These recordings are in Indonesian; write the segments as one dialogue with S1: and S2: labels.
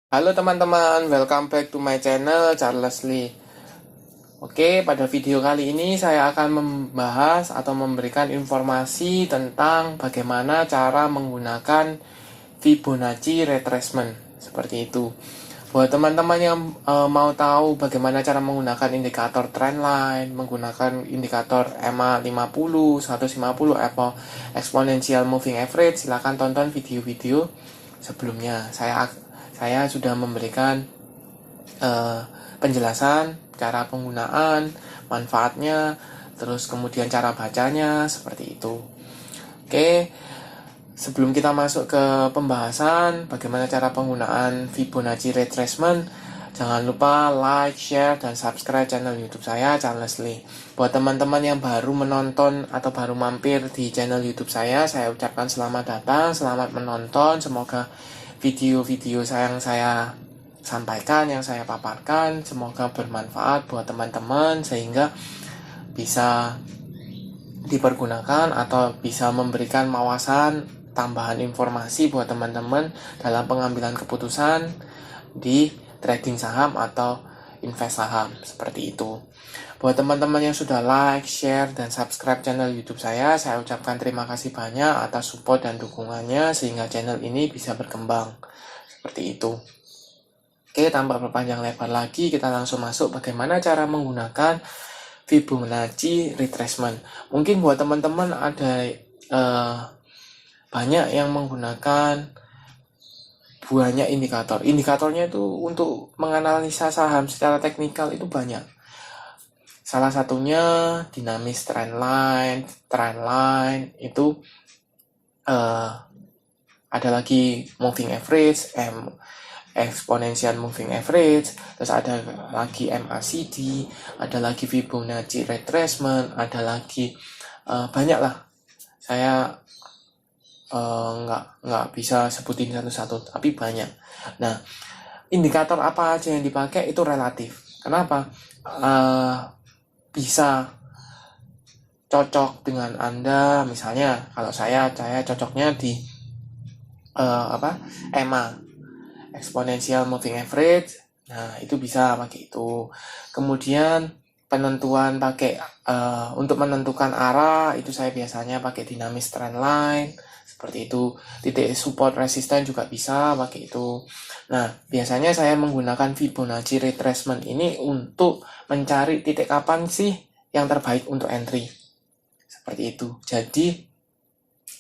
S1: Halo teman-teman, welcome back to my channel Charles Lee. Oke, pada video kali ini saya akan membahas atau memberikan informasi tentang bagaimana cara menggunakan Fibonacci retracement. Seperti itu. Buat teman-teman yang mau tahu bagaimana cara menggunakan indikator trendline, menggunakan indikator EMA 50, 150 atau exponential moving average, silahkan tonton video-video sebelumnya. Saya sudah memberikan penjelasan cara penggunaan, manfaatnya, terus kemudian cara bacanya seperti itu. Oke, sebelum kita masuk ke pembahasan bagaimana cara penggunaan Fibonacci retracement, jangan lupa like, share, dan subscribe channel YouTube saya, Charles Lee. Buat teman-teman yang baru menonton atau baru mampir di channel YouTube saya ucapkan selamat datang, selamat menonton. Semoga video-video yang saya sampaikan, yang saya paparkan, semoga bermanfaat buat teman-teman sehingga bisa dipergunakan atau bisa memberikan wawasan tambahan informasi buat teman-teman dalam pengambilan keputusan di trading saham atau invest saham seperti itu. Buat teman-teman yang sudah like, share, dan subscribe channel YouTube saya ucapkan terima kasih banyak atas support dan dukungannya sehingga channel ini bisa berkembang seperti itu. Oke, tanpa berpanjang lebar lagi, kita langsung masuk bagaimana cara menggunakan Fibonacci retracement. Mungkin buat teman-teman ada banyak yang menggunakan banyak indikator. Indikatornya itu untuk menganalisa saham secara teknikal itu banyak. Salah satunya dinamis trendline itu ada lagi moving average, exponential moving average, terus ada lagi MACD, ada lagi Fibonacci retracement, ada lagi banyak lah. Saya nggak bisa sebutin satu-satu, tapi banyak. Nah, indikator apa aja yang dipakai itu relatif. Kenapa? Bisa cocok dengan Anda, misalnya kalau saya cocoknya di EMA, exponential moving average. Nah, itu bisa pakai itu. Kemudian penentuan pakai untuk menentukan arah itu saya biasanya pakai dinamis trendline seperti itu. Titik support resisten juga bisa pakai itu. Nah, biasanya saya menggunakan Fibonacci retracement ini untuk mencari titik kapan sih yang terbaik untuk entry. Seperti itu. Jadi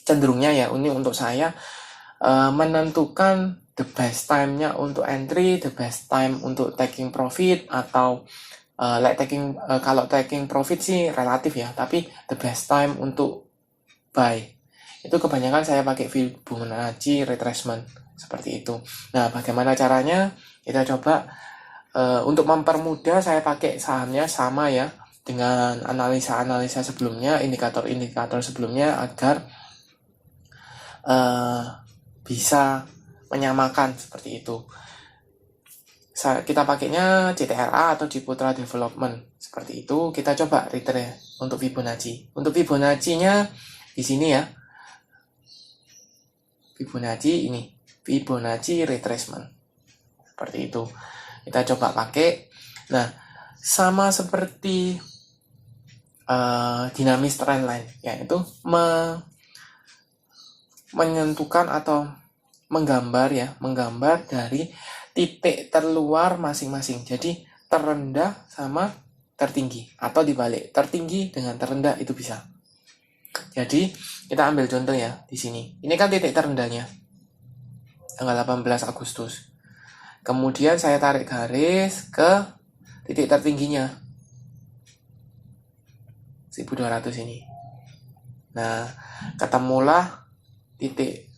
S1: cenderungnya ya ini untuk saya menentukan the best time-nya untuk entry, the best time untuk taking profit atau kalau taking profit sih relatif ya, tapi the best time untuk buy itu kebanyakan saya pakai Fibonacci retracement seperti itu. Nah, bagaimana caranya? Kita coba untuk mempermudah saya pakai sahamnya sama ya dengan analisa sebelumnya, indikator sebelumnya agar bisa menyamakan seperti itu. Kita pakainya CTRA atau Ciputra Development seperti itu. Kita coba retrace untuk Fibonacci. Untuk Fibonacci-nya di sini ya. Fibonacci retracement. Seperti itu. Kita coba pakai. Nah, sama seperti dinamis trendline, yaitu menentukan atau menggambar dari titik terluar masing-masing. Jadi terendah sama tertinggi atau dibalik, tertinggi dengan terendah itu bisa. Jadi kita ambil contoh ya di sini. Ini kan titik terendahnya tanggal 18 Agustus. Kemudian saya tarik garis ke titik tertingginya 1200 ini. Nah, ketemulah titik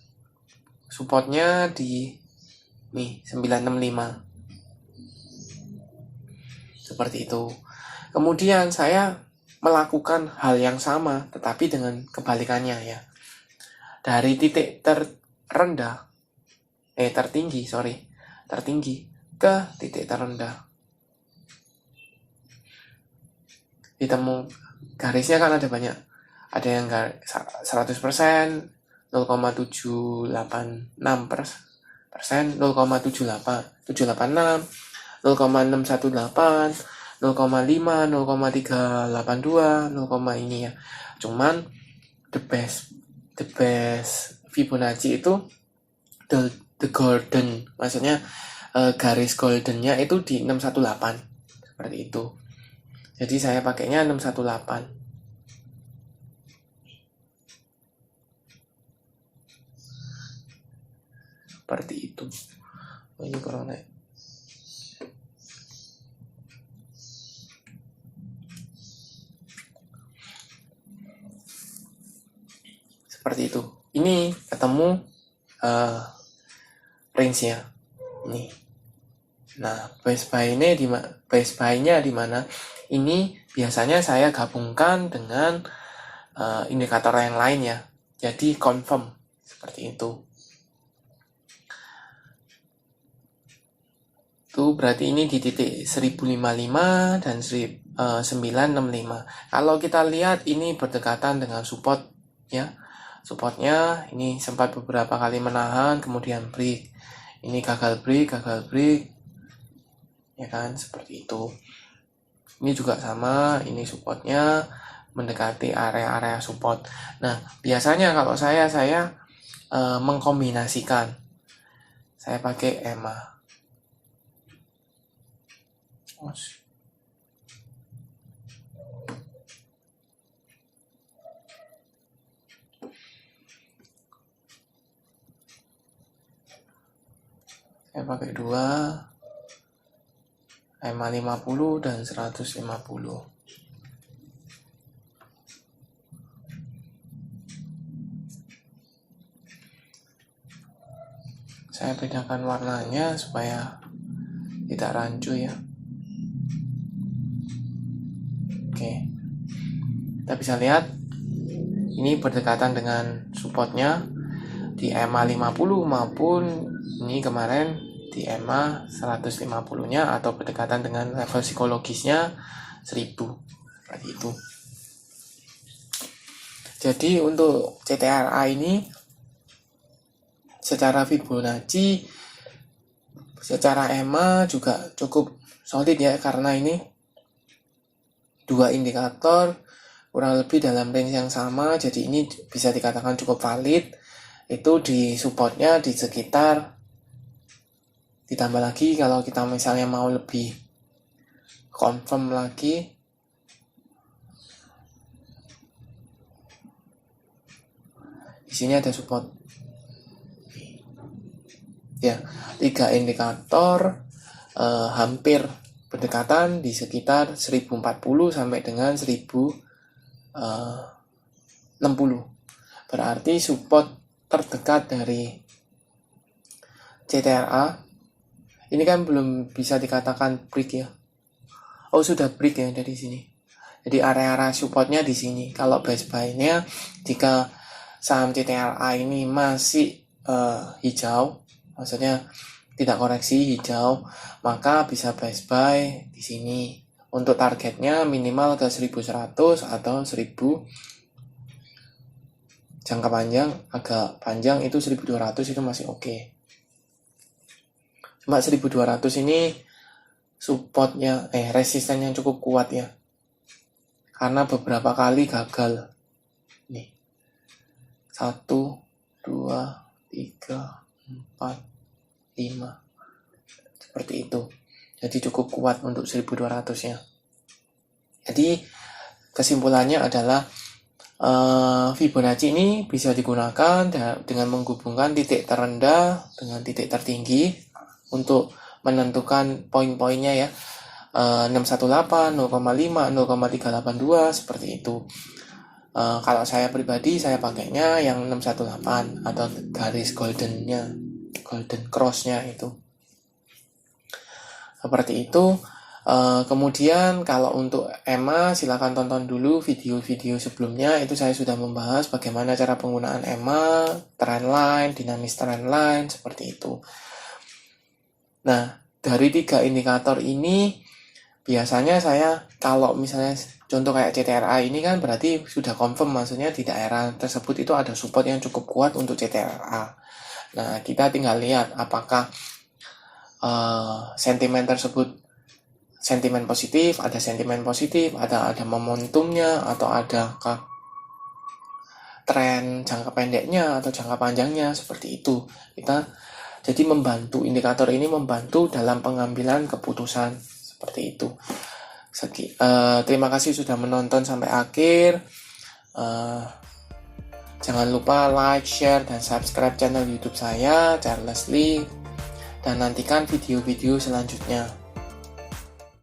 S1: supportnya di 965 seperti itu. Kemudian saya melakukan hal yang sama tetapi dengan kebalikannya ya. Dari titik tertinggi ke titik terendah. Ditemu garisnya kan ada banyak. Ada yang 100%, 0,786%, 0,786, 0,618, 0,5, 0,382, 0, ini ya. Cuman the best Fibonacci itu the golden, maksudnya garis goldennya itu di 618 seperti itu. Jadi saya pakainya 618 seperti itu. Ini kurang naik. Seperti itu. Ini ketemu range-nya. Nih. Nah, base buy-nya di mana? Ini biasanya saya gabungkan dengan indikator yang lain ya. Jadi confirm seperti itu. Itu berarti ini di titik 1055 dan 965. Kalau kita lihat ini berdekatan dengan support ya. Supportnya ini sempat beberapa kali menahan, kemudian break. Ini gagal break, ya kan, seperti itu. Ini juga sama, ini supportnya mendekati area-area support. Nah, biasanya kalau saya mengkombinasikan. Saya pakai EMA. Saya pakai 2 EMA 50 dan 150. Saya bedakan warnanya supaya tidak rancu ya. Oke. Kita bisa lihat ini berdekatan dengan supportnya di EMA 50 maupun ini kemarin di EMA 150-nya atau berdekatan dengan level psikologisnya 1000 seperti itu. Jadi untuk CTRA ini secara Fibonacci, secara EMA juga cukup solid ya, karena ini dua indikator kurang lebih dalam range yang sama, jadi ini bisa dikatakan cukup valid. Itu di supportnya di sekitar, ditambah lagi kalau kita misalnya mau lebih confirm lagi, di sini ada support ya, 3 indikator hampir berdekatan di sekitar 1040 sampai dengan 1060. Berarti support terdekat dari CTRA ini kan belum bisa dikatakan break ya. Oh, sudah break ya dari sini. Jadi area-area supportnya di sini. Kalau base buy-nya, jika saham CTRA ini masih hijau, maksudnya tidak koreksi hijau, maka bisa base buy di sini. Untuk targetnya minimal ke 1100 atau 1000. Jangka panjang, agak panjang itu 1200 itu masih oke. Cuma 1200 ini supportnya, resistennya cukup kuat ya. Karena beberapa kali gagal. Nih. 1, 2, 3, 4, 5. Seperti itu. Jadi cukup kuat untuk 1200 ya. Jadi kesimpulannya adalah Fibonacci ini bisa digunakan dengan menghubungkan titik terendah dengan titik tertinggi untuk menentukan poin-poinnya ya. 618, 0,5, 0,382 seperti itu. Kalau saya pribadi saya pakainya yang 618 atau garis goldennya, golden crossnya itu. Seperti itu. Kemudian kalau untuk EMA silakan tonton dulu video-video sebelumnya, itu saya sudah membahas bagaimana cara penggunaan EMA, trendline, dinamis trendline, seperti itu. Nah, dari 3 indikator ini biasanya saya kalau misalnya contoh kayak CTRA ini kan berarti sudah confirm, maksudnya di daerah tersebut itu ada support yang cukup kuat untuk CTRA. Nah, kita tinggal lihat apakah sentimen tersebut sentimen positif, ada momentumnya, atau adakah tren jangka pendeknya atau jangka panjangnya, seperti itu. Kita jadi membantu, indikator ini membantu dalam pengambilan keputusan, seperti itu. Terima kasih sudah menonton sampai akhir. Jangan lupa like, share, dan subscribe channel YouTube saya, Charles Lee, dan nantikan video-video selanjutnya.